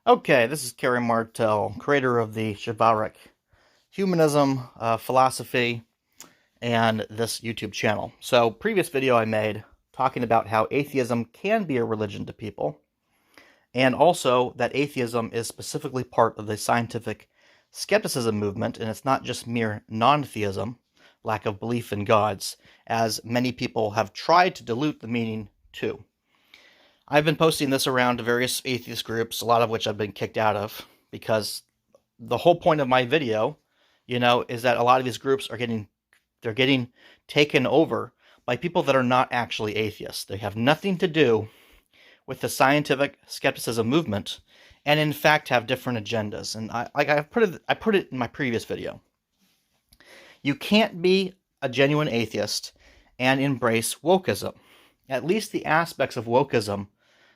Okay, this is Kerry Martell, creator of the chivalric humanism philosophy and this YouTube channel. So, previous video I made talking about how atheism can be a religion to people, and also that atheism is specifically part of the scientific skepticism movement, and it's not just mere non-theism, lack of belief in gods, as many people have tried to dilute the meaning to. I've been posting this around to various atheist groups, a lot of which I've been kicked out of, because the whole point of my video, is that a lot of these groups are getting taken over by people that are not actually atheists. They have nothing to do with the scientific skepticism movement, and in fact have different agendas. And I put it in my previous video. You can't be a genuine atheist and embrace wokeism, at least the aspects of wokeism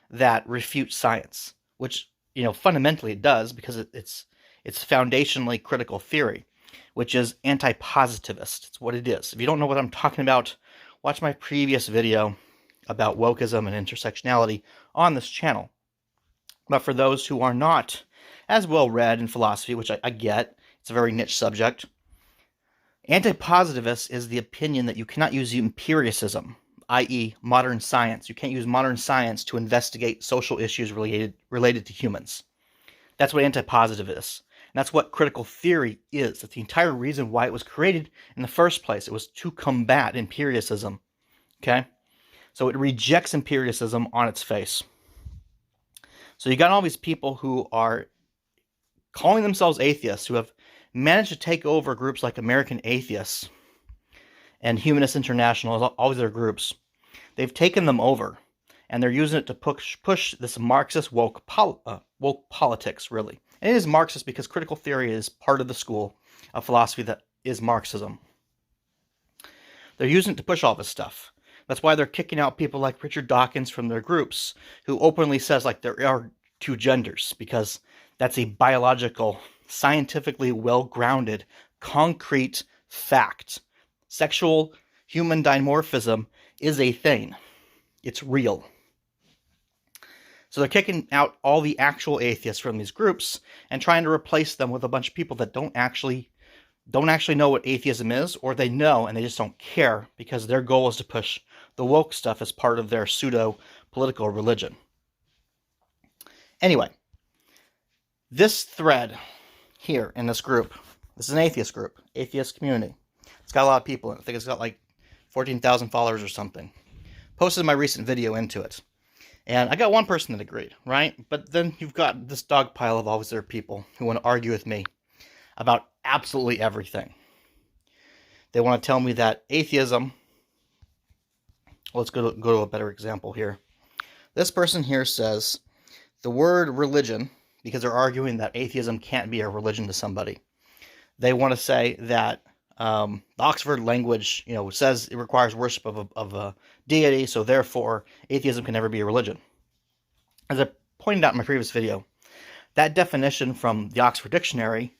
that refute science, which fundamentally it does, because it's foundationally critical theory, which is anti-positivist. It's what it is. If you don't know what I'm talking about, watch my previous video about wokeism and intersectionality on this channel. But for those who are not as well read in philosophy, which I get, it's a very niche subject, anti-positivist is the opinion that you cannot use empiricism, i.e. modern science. You can't use modern science to investigate social issues related to humans. That's what anti-positive is. And that's what critical theory is. That's the entire reason why it was created in the first place. It was to combat empiricism. Okay? So it rejects empiricism on its face. So you got all these people who are calling themselves atheists, who have managed to take over groups like American Atheists and Humanist International, all these other groups. They've taken them over, and they're using it to push this Marxist woke politics, really. And it is Marxist because critical theory is part of the school of philosophy that is Marxism. They're using it to push all this stuff. That's why they're kicking out people like Richard Dawkins from their groups, who openly says like there are two genders, because that's a biological, scientifically well-grounded, concrete fact. Sexual human dimorphism is a thing. It's real. So they're kicking out all the actual atheists from these groups and trying to replace them with a bunch of people that don't actually know what atheism is, or they know and they just don't care, because their goal is to push the woke stuff as part of their pseudo-political religion. Anyway, this thread here in this group, this is an atheist group, atheist community. It's got a lot of people in it. I think it's got like 14,000 followers or something. Posted my recent video into it. And I got one person that agreed, right? But then you've got this dog pile of all these other people who want to argue with me about absolutely everything. They want to tell me that atheism... Let's go to a better example here. This person here says the word religion, because they're arguing that atheism can't be a religion to somebody. They want to say that the Oxford language, says it requires worship of a deity, so therefore atheism can never be a religion. As I pointed out in my previous video, that definition from the Oxford Dictionary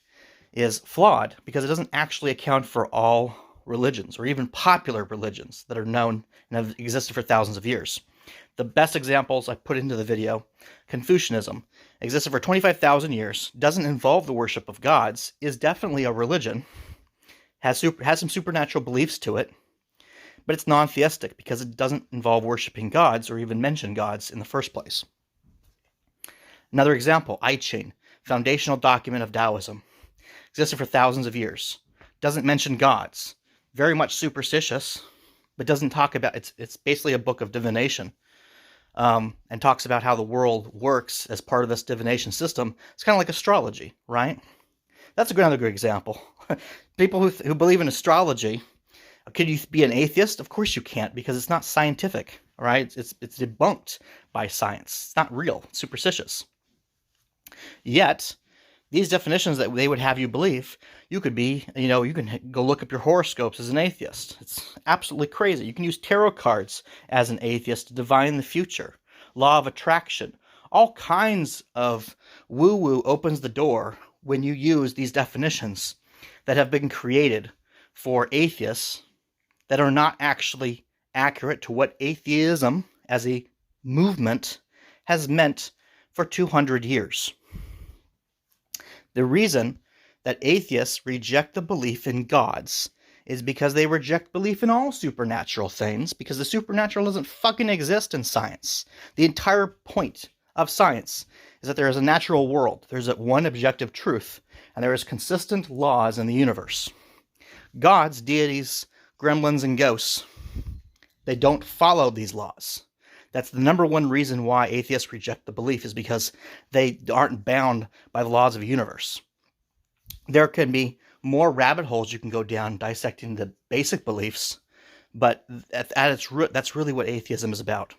is flawed, because it doesn't actually account for all religions, or even popular religions that are known and have existed for thousands of years. The best examples I put into the video: Confucianism existed for 25,000 years, doesn't involve the worship of gods, is definitely a religion, has some supernatural beliefs to it, but it's non-theistic because it doesn't involve worshiping gods or even mention gods in the first place. Another example, I Ching, foundational document of Taoism, existed for thousands of years, doesn't mention gods, very much superstitious, but doesn't talk about, it's basically a book of divination, and talks about how the world works as part of this divination system. It's kind of like astrology, right? That's another good example. People who believe in astrology, could you be an atheist? Of course you can't, because it's not scientific, right? It's debunked by science. It's not real. It's superstitious. Yet, these definitions that they would have you believe, you could be, you can go look up your horoscopes as an atheist. It's absolutely crazy. You can use tarot cards as an atheist to divine the future. Law of attraction. All kinds of woo-woo opens the door when you use these definitions that have been created for atheists that are not actually accurate to what atheism as a movement has meant for 200 years. The reason that atheists reject the belief in gods is because they reject belief in all supernatural things, because the supernatural doesn't fucking exist in science. The entire point of science is that there is a natural world. There's one objective truth, and there is consistent laws in the universe. Gods, deities, gremlins, and ghosts, they don't follow these laws. That's the number one reason why atheists reject the belief, is because they aren't bound by the laws of the universe. There can be more rabbit holes you can go down dissecting the basic beliefs, but at its root, that's really what atheism is about.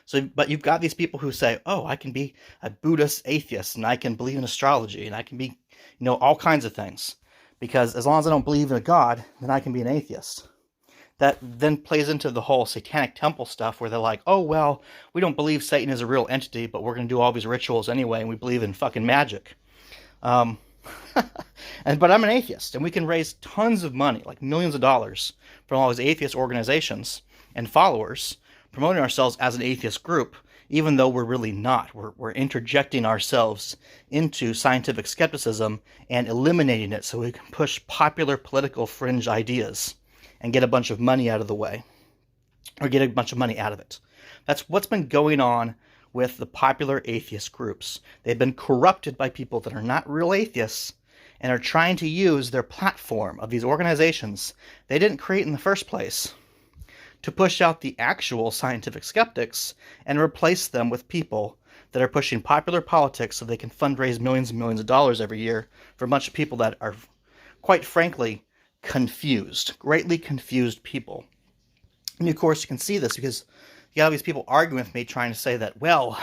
So, but you've got these people who say, oh, I can be a Buddhist atheist, and I can believe in astrology, and I can be, all kinds of things. Because as long as I don't believe in a God, then I can be an atheist. That then plays into the whole satanic temple stuff, where they're like, oh, well, we don't believe Satan is a real entity, but we're going to do all these rituals anyway, and we believe in fucking magic. But I'm an atheist, and we can raise tons of money, like millions of dollars, from all these atheist organizations and followers, promoting ourselves as an atheist group, even though we're really not. We're interjecting ourselves into scientific skepticism and eliminating it so we can push popular political fringe ideas and get a bunch of money out of the way, or get a bunch of money out of it. That's what's been going on with the popular atheist groups. They've been corrupted by people that are not real atheists and are trying to use their platform of these organizations they didn't create in the first place to push out the actual scientific skeptics and replace them with people that are pushing popular politics so they can fundraise millions and millions of dollars every year for a bunch of people that are, quite frankly, confused, greatly confused people. And of course you can see this because you got all these people arguing with me trying to say that, well,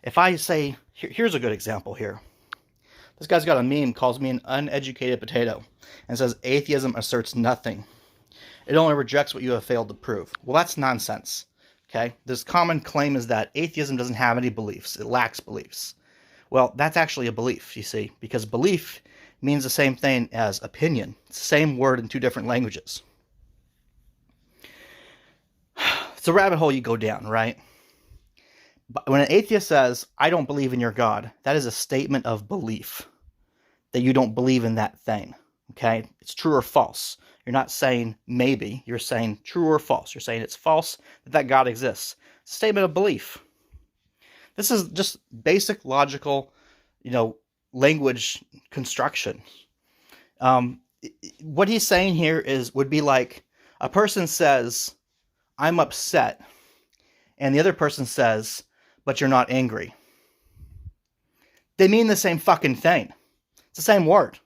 if I say, here's a good example here. This guy's got a meme, calls me an uneducated potato, and says atheism asserts nothing. It only rejects what you have failed to prove. Well, that's nonsense. Okay? This common claim is that atheism doesn't have any beliefs. It lacks beliefs. Well, that's actually a belief, you see, because belief means the same thing as opinion. It's the same word in two different languages. It's a rabbit hole you go down, right? But when an atheist says, I don't believe in your God, that is a statement of belief, that you don't believe in that thing. Okay? It's true or false. You're not saying maybe. You're saying true or false. You're saying it's false that God exists. It's a statement of belief. This is just basic logical, language construction. What he's saying here would be like a person says, I'm upset, and the other person says, but you're not angry. They mean the same fucking thing. It's the same word.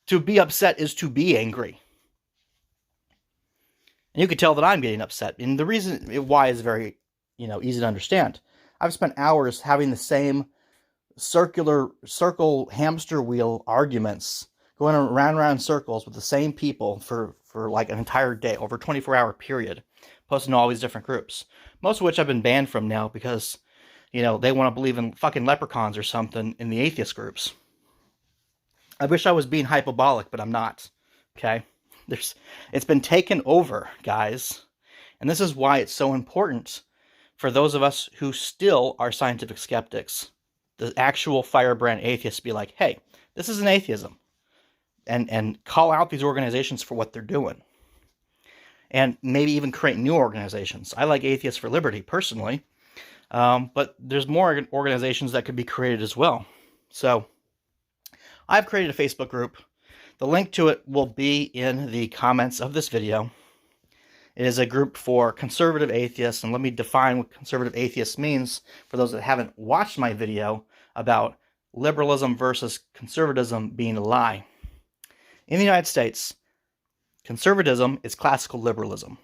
To be upset is to be angry. And you can tell that I'm getting upset. And the reason why is very, easy to understand. I've spent hours having the same circle hamster wheel arguments, going around in circles with the same people for like an entire day, over a 24-hour period, posting to all these different groups. Most of which I've been banned from now because, they want to believe in fucking leprechauns or something in the atheist groups. I wish I was being hyperbolic, but I'm not. Okay? It's been taken over, guys. And this is why it's so important for those of us who still are scientific skeptics, the actual firebrand atheists, be like, hey, this is an atheism. And call out these organizations for what they're doing. And maybe even create new organizations. I like Atheists for Liberty, personally. But there's more organizations that could be created as well. So I've created a Facebook group. The link to it will be in the comments of this video. It is a group for conservative atheists, and let me define what conservative atheist means for those that haven't watched my video about liberalism versus conservatism being a lie. In the United States, conservatism is classical liberalism.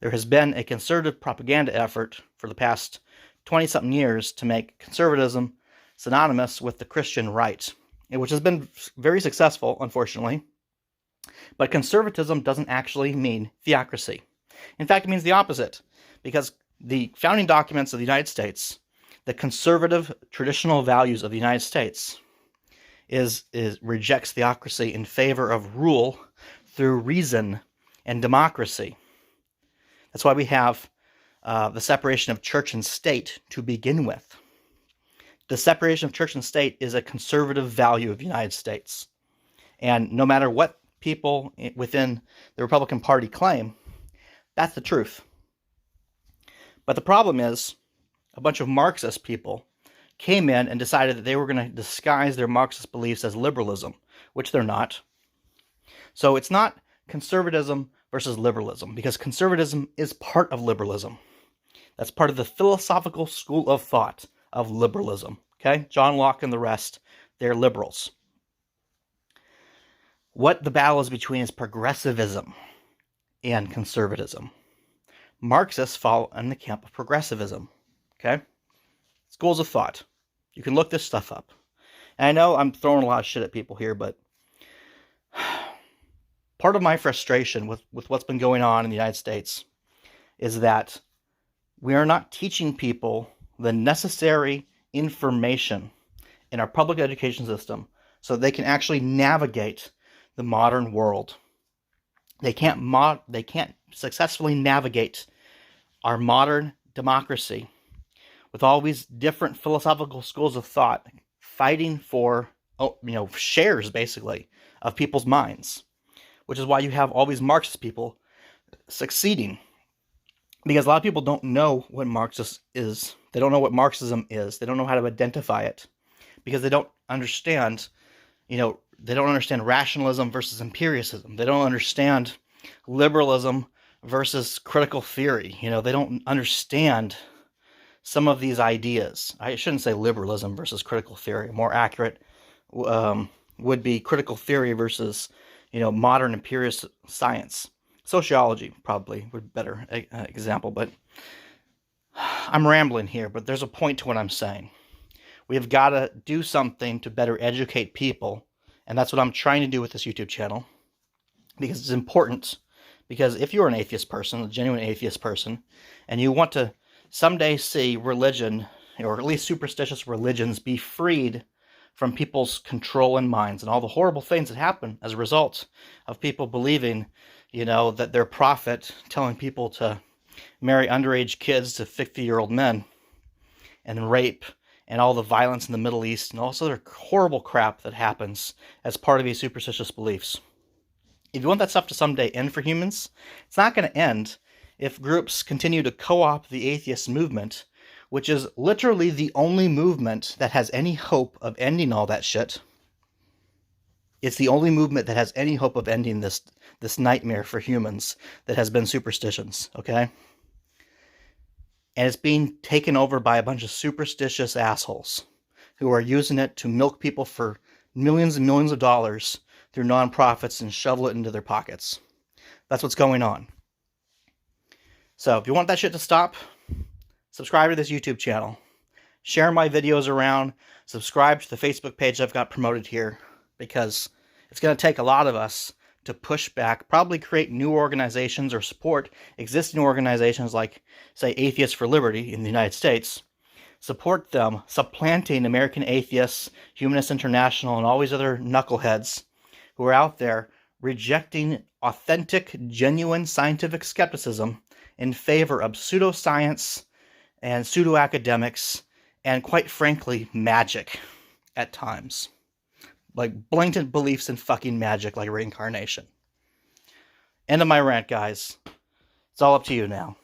There has been a conservative propaganda effort for the past 20-something years to make conservatism synonymous with the Christian right, which has been very successful, unfortunately. But conservatism doesn't actually mean theocracy. In fact, it means the opposite, because the founding documents of the United States, the conservative traditional values of the United States, rejects theocracy in favor of rule through reason and democracy. That's why we have the separation of church and state to begin with. The separation of church and state is a conservative value of the United States. And no matter what people within the Republican Party claim, that's the truth. But the problem is, a bunch of Marxist people came in and decided that they were going to disguise their Marxist beliefs as liberalism, which they're not. So it's not conservatism versus liberalism, because conservatism is part of liberalism. That's part of the philosophical school of thought of liberalism. Okay? John Locke and the rest, they're liberals. What the battle is between is progressivism and conservatism. Marxists fall in the camp of progressivism. Okay? Schools of thought. You can look this stuff up. And I know I'm throwing a lot of shit at people here, but part of my frustration with what's been going on in the United States is that we are not teaching people the necessary information in our public education system so they can actually navigate the modern world. They can't successfully navigate our modern democracy with all these different philosophical schools of thought fighting for, shares, basically, of people's minds. Which is why you have all these Marxist people succeeding. Because a lot of people don't know what Marxist is. They don't know what Marxism is. They don't know how to identify it. Because they don't understand, they don't understand rationalism versus empiricism. They don't understand liberalism versus critical theory. They don't understand some of these ideas. I shouldn't say liberalism versus critical theory. More accurate would be critical theory versus, modern empiricist science. Sociology probably would be a better example, but I'm rambling here, but there's a point to what I'm saying. We have got to do something to better educate people, and that's what I'm trying to do with this YouTube channel, because it's important. Because if you're an atheist person, a genuine atheist person, and you want to someday see religion, or at least superstitious religions, be freed from people's control in minds and all the horrible things that happen as a result of people believing, that their prophet telling people to marry underage kids to 50-year-old men and rape and all the violence in the Middle East and all this other horrible crap that happens as part of these superstitious beliefs. If you want that stuff to someday end for humans, it's not going to end if groups continue to co-opt the atheist movement, which is literally the only movement that has any hope of ending all that shit. It's the only movement that has any hope of ending this nightmare for humans that has been superstitions, okay? And it's being taken over by a bunch of superstitious assholes who are using it to milk people for millions and millions of dollars through nonprofits and shovel it into their pockets. That's what's going on. So if you want that shit to stop, subscribe to this YouTube channel. Share my videos around. Subscribe to the Facebook page I've got promoted here, because it's going to take a lot of us to push back, probably create new organizations or support existing organizations like, say, Atheists for Liberty in the United States. Support them supplanting American Atheists, Humanists International, and all these other knuckleheads who are out there rejecting authentic, genuine scientific skepticism in favor of pseudoscience and pseudo-academics and, quite frankly, magic at times. Like blatant beliefs in fucking magic like reincarnation. End of my rant, guys. It's all up to you now.